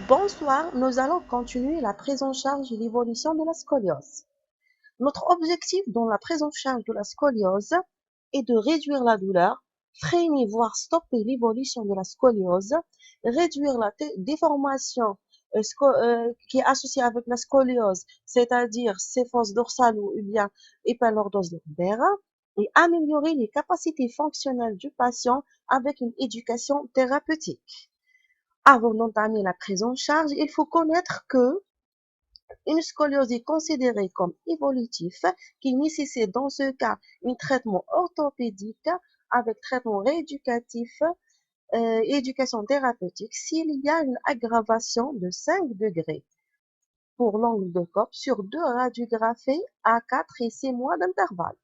Bonsoir, nous allons continuer la prise en charge et l'évolution de la scoliose. Notre objectif dans la prise en charge de la scoliose est de réduire la douleur, freiner voire stopper l'évolution de la scoliose, réduire la déformation qui est associée avec la scoliose, c'est-à-dire séphose dorsale ou bien épinordose lombaire, et améliorer les capacités fonctionnelles du patient avec une éducation thérapeutique. Avant d'entamer la prise en charge, il faut connaître que une scoliose est considérée comme évolutif, qui nécessite dans ce cas un traitement orthopédique avec traitement rééducatif et éducation thérapeutique s'il y a une aggravation de 5 degrés pour l'angle de cope sur 2 radiographies à 4 et 6 mois d'intervalle.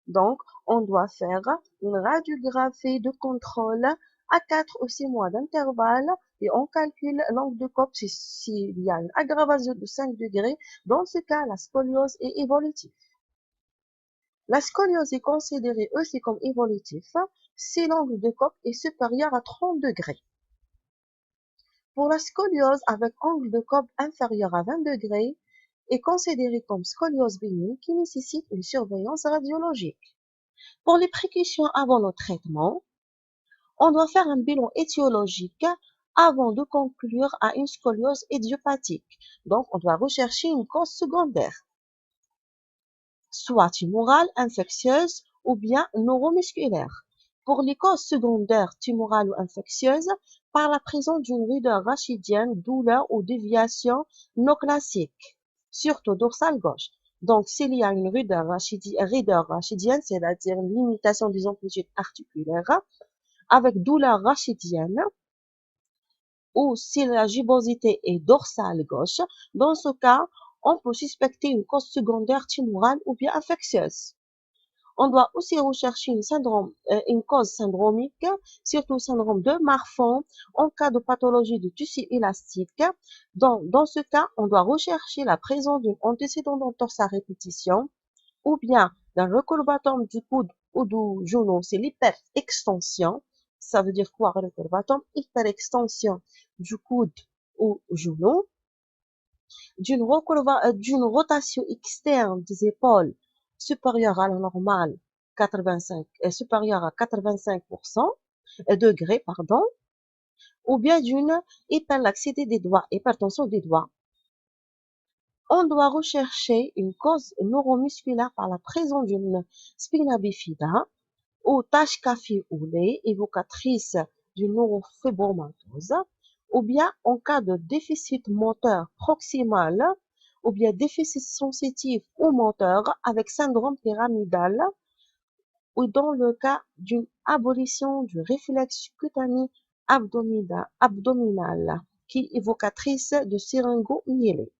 Donc, on doit faire une radiographie de contrôle à 4 ou 6 mois d'intervalle et on calcule l'angle de cope s'il y a une aggravation de 5 degrés. Dans ce cas, la scoliose est évolutive. La scoliose est considérée aussi comme évolutive si l'angle de cope est supérieur à 30 degrés. Pour la scoliose avec angle de cope inférieur à 20 degrés est considérée comme scoliose bénigne qui nécessite une surveillance radiologique. Pour les précautions avant le traitement, on doit faire un bilan étiologique avant de conclure à une scoliose idiopathique. Donc, on doit rechercher une cause secondaire, soit tumorale, infectieuse ou bien neuromusculaire. Pour les causes secondaires tumorales ou infectieuses, par la présence d'une raideur rachidienne, douleur ou déviation non classique, surtout dorsale gauche. Donc, s'il y a une raideur rachidienne, c'est-à-dire une limitation des amplitudes articulaires, avec douleur rachidienne, ou si la gibbosité est dorsale gauche, dans ce cas, on peut suspecter une cause secondaire tumorale ou bien infectieuse. On doit aussi rechercher une cause syndromique, surtout syndrome de Marfan, en cas de pathologie de tissu élastique. Dans ce cas, on doit rechercher la présence d'une antécédent d'entorse à répétition, ou bien d'un recurvatum du coude ou du genou, c'est l'hyperextension. Ça veut dire quoi, recurvatum? Hyperextension du coude ou genou, d'une rotation externe des épaules supérieure à la normale, 85, supérieure à 85 degrés, pardon, ou bien d'une hyperlaxité des doigts, hypertension des doigts. On doit rechercher une cause neuromusculaire par la présence d'une spina bifida ou tache café-au-lait évocatrice d'une neurofibromatose, ou bien en cas de déficit moteur proximal, ou bien déficit sensitif ou moteur avec syndrome pyramidal, ou dans le cas d'une abolition du réflexe cutané abdominal, qui est évocatrice de syringomyélée.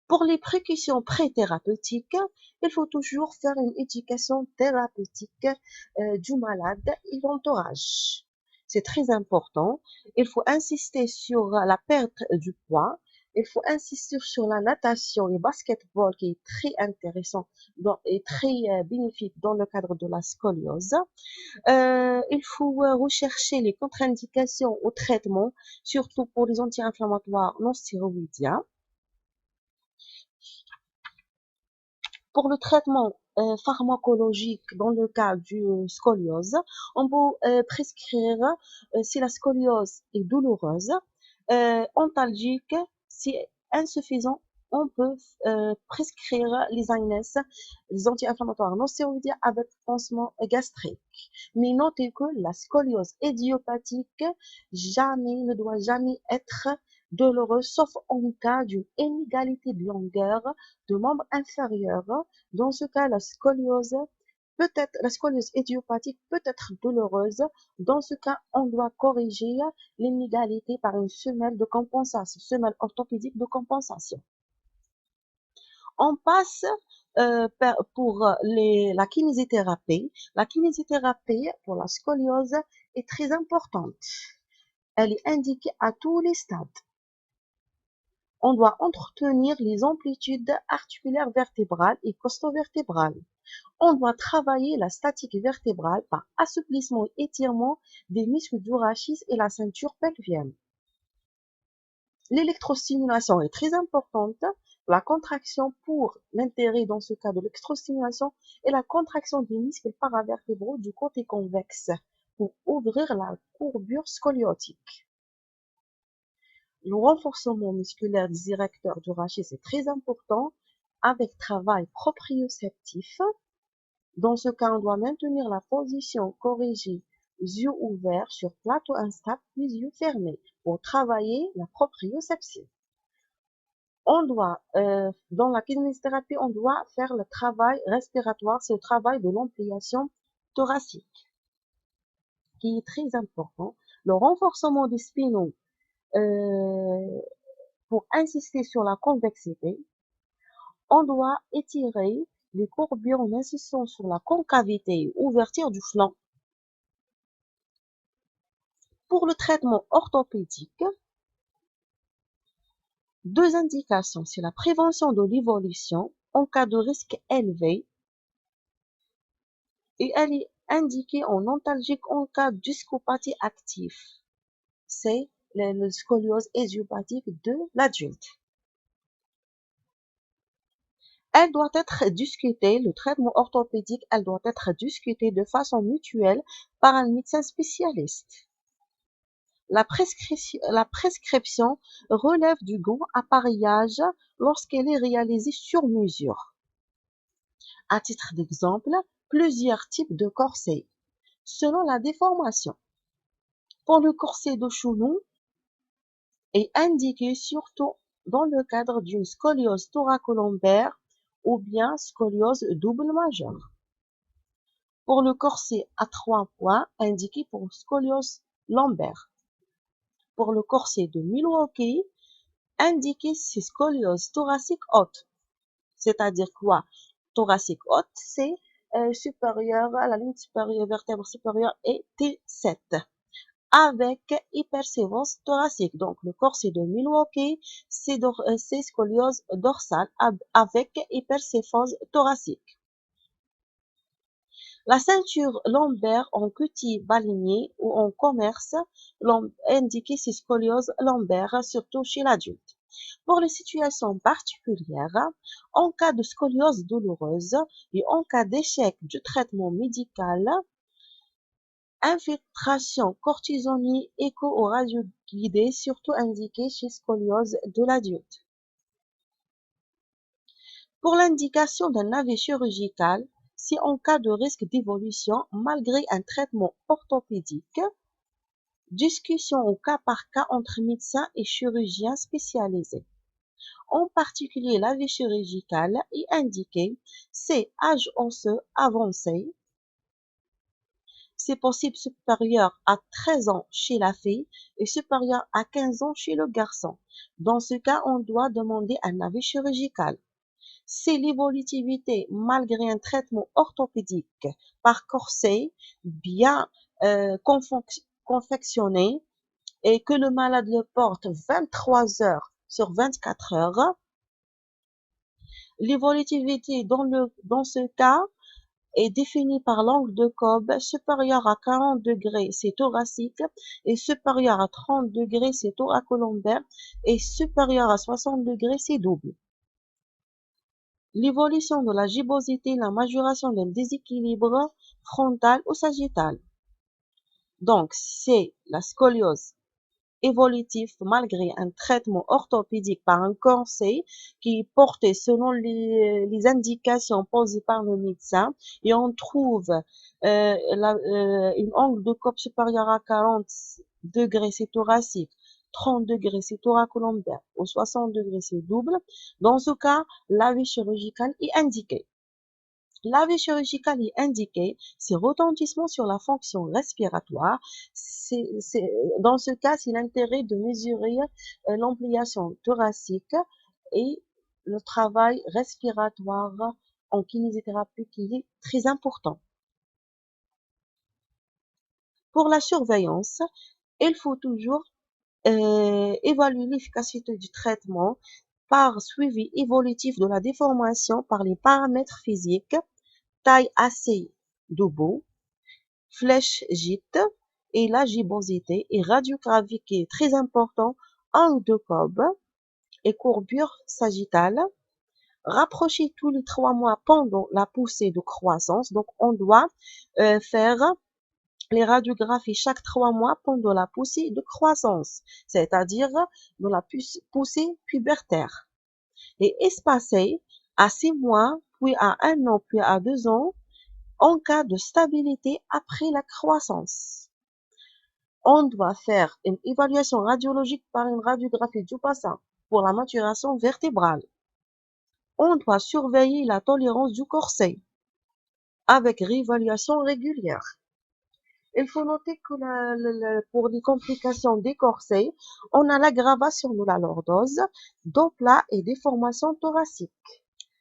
Pour les précautions pré-thérapeutiques, il faut toujours faire une éducation thérapeutique du malade et l'entourage. C'est très important. Il faut insister sur la perte du poids. Il faut insister sur la natation et basketball qui est très intéressant et très bénéfique dans le cadre de la scoliose. Il faut rechercher les contre-indications au traitement, surtout pour les anti-inflammatoires non stéroïdiens. Pour le traitement pharmacologique dans le cas du scoliose, on peut prescrire, si la scoliose est douloureuse, antalgique, si insuffisant, on peut prescrire les ANS, les anti-inflammatoires non stéroïdiens avec pansement gastrique. Mais notez que la scoliose idiopathique ne doit jamais être douloureux, sauf en cas d'une inégalité de longueur de membres inférieurs. Dans ce cas, la scoliose idiopathique peut être douloureuse. Dans ce cas, on doit corriger l'inégalité par une semelle de compensation, semelle orthopédique de compensation. On passe pour la kinésithérapie. La kinésithérapie pour la scoliose est très importante. Elle est indiquée à tous les stades. On doit entretenir les amplitudes articulaires vertébrales et costo-vertébrales. On doit travailler la statique vertébrale par assouplissement et étirement des muscles du rachis et la ceinture pelvienne. L'électrostimulation est très importante. La contraction, pour l'intérêt dans ce cas de l'électrostimulation, est la contraction des muscles paravertébraux du côté convexe pour ouvrir la courbure scoliotique. Le renforcement musculaire des érecteurs du rachis est très important avec travail proprioceptif. Dans ce cas, on doit maintenir la position corrigée, yeux ouverts sur plateau instable, puis yeux fermés pour travailler la proprioception. Dans la kinésithérapie, on doit faire le travail respiratoire, c'est le travail de l'ampliation thoracique qui est très important. Le renforcement des spinaux pour insister sur la convexité. On doit étirer les courbures en insistant sur la concavité et ouverture du flanc. Pour le traitement orthopédique, deux indications, c'est la prévention de l'évolution en cas de risque élevé et elle est indiquée en antalgique en cas de discopathie active. C'est la scoliose idiopathique de l'adulte. Elle doit être discutée, le traitement orthopédique, elle doit être discutée de façon mutuelle par un médecin spécialiste. La prescription relève du grand appareillage lorsqu'elle est réalisée sur mesure. À titre d'exemple, plusieurs types de corsets, selon la déformation. Pour le corset de Choulou, est indiqué surtout dans le cadre d'une scoliose thoracolombaire ou bien scoliose double majeure. Pour le corset à 3 points, indiqué pour scoliose lombaire. Pour le corset de Milwaukee, indiqué c'est scoliose thoracique haute. C'est-à-dire quoi? Thoracique haute, c'est supérieur à la ligne supérieure, vertèbre supérieure et T7. Avec hypersévance thoracique. Donc, le corset de Milwaukee, c'est scoliose dorsale avec hyperséphose thoracique. La ceinture lombaire en cutis baligné ou en commerce indiquée c'est scoliose lombaire, surtout chez l'adulte. Pour les situations particulières, en cas de scoliose douloureuse et en cas d'échec du traitement médical, infiltration cortisonique écho ou radio-guidée, surtout indiquée chez scoliose de l'adulte. Pour l'indication d'un navet chirurgical, c'est en cas de risque d'évolution malgré un traitement orthopédique, discussion au cas par cas entre médecins et chirurgiens spécialisés. En particulier, la vie chirurgicale est indiquée, c'est âge osseux avancé, c'est possible supérieur à 13 ans chez la fille et supérieur à 15 ans chez le garçon. Dans ce cas, on doit demander un avis chirurgical. C'est l'évolutivité malgré un traitement orthopédique par corset bien confectionné et que le malade le porte 23 heures sur 24 heures. L'évolutivité dans ce cas est définie par l'angle de Cobb supérieur à 40 degrés, c'est thoracique, et supérieur à 30 degrés, c'est thoracolombaire, et supérieur à 60 degrés, c'est double. L'évolution de la gibbosité, la majoration d'un déséquilibre frontal ou sagittal. Donc, c'est la scoliose évolutive malgré un traitement orthopédique par un corset qui est porté selon les indications posées par le médecin et on trouve une angle de Cobb supérieure à 40 degrés, c'est thoracique, 30 degrés, c'est thoracolombaire, ou 60 degrés, c'est double. Dans ce cas, l'avis chirurgical est indiqué. L'avis chirurgical est indiqué, c'est retentissement sur la fonction respiratoire. Dans ce cas, c'est l'intérêt de mesurer l'ampliation thoracique et le travail respiratoire en kinésithérapie qui est très important. Pour la surveillance, il faut toujours évaluer l'efficacité du traitement par suivi évolutif de la déformation par les paramètres physiques, taille assez de bout, flèche gîte et la gibbosité et radiographie qui est très important, angle de Cobb et courbure sagittale. Rapprocher tous les 3 mois pendant la poussée de croissance. Donc, on doit faire les radiographies chaque 3 mois pendant la poussée de croissance, c'est-à-dire dans la poussée pubertaire. Et espacer à 6 mois, puis à 1 an, puis à 2 ans, en cas de stabilité après la croissance. On doit faire une évaluation radiologique par une radiographie du bassin pour la maturation vertébrale. On doit surveiller la tolérance du corset avec réévaluation régulière. Il faut noter que pour les complications des corsets, on a l'aggravation de la lordose, Doppler et déformation thoracique.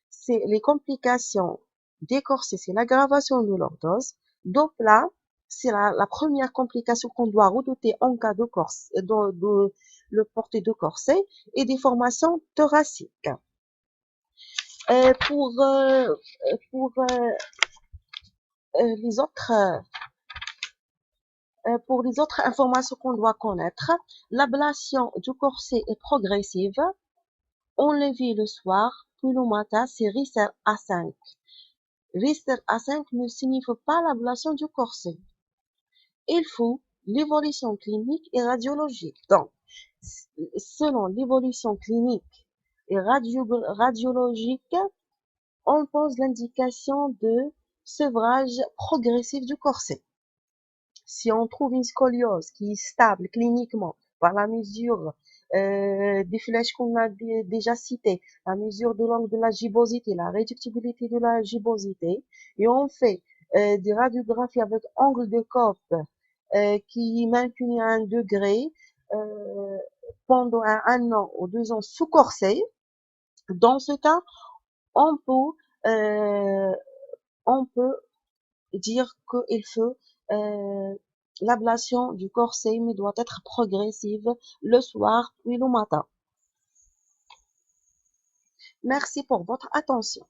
C'est les complications des corsets, c'est l'aggravation de lordose. Doppler, c'est la première complication qu'on doit redouter en cas de corset, de le porter de corset et déformation thoracique. Pour les autres informations qu'on doit connaître, l'ablation du corset est progressive. Enlever le soir, puis le matin, c'est Richter A5. Richter A5 ne signifie pas l'ablation du corset. Il faut l'évolution clinique et radiologique. Donc, selon l'évolution clinique et radiologique, on pose l'indication de sevrage progressif du corset. Si on trouve une scoliose qui est stable cliniquement par la mesure des flèches qu'on a déjà citées, la mesure de l'angle de la gibbosité, la réductibilité de la gibbosité, et on fait des radiographies avec angle de Cobb qui est maintenu à 1 degré pendant un an ou 2 ans sous corset. Dans ce cas, on euh, peut dire qu'il faut l'ablation du corset, mais doit être progressive le soir puis le matin. Merci pour votre attention.